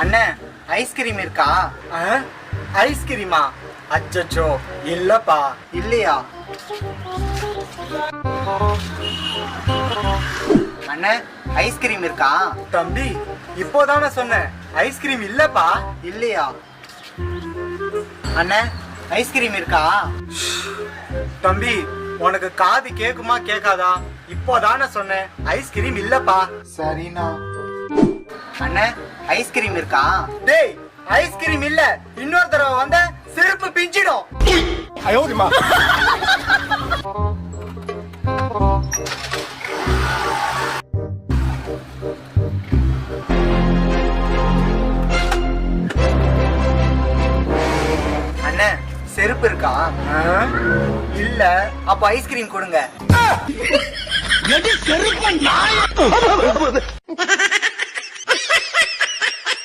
அண்ணே ஐஸ்கிரீம் இருக்கா? ஐஸ்கிரீமா? அச்சோ இல்லப்பா. இல்லையா? அண்ணே ஐஸ்கிரீம் இருக்கா? தம்பி இப்போதானே சொன்னேன் ஐஸ்கிரீம் இல்லப்பா. இல்லையா? அண்ணே ஐஸ்கிரீம் இருக்கா? தம்பி உனக்கு காது கேக்குமா கேட்காதா? இப்போதானே சொன்னேன் ஐஸ்கிரீம் இல்லப்பா. சரிண்ணா. அண்ணே ஐஸ்கிரீம் இருக்கா? டேய் ஐஸ்கிரீம் இல்ல, இன்னொரு தடவை வந்த செருப்பு பிஞ்சிடும். அண்ணே செருப்பு இருக்கா? இல்ல. அப்ப ஐஸ்கிரீம் கொடுங்க.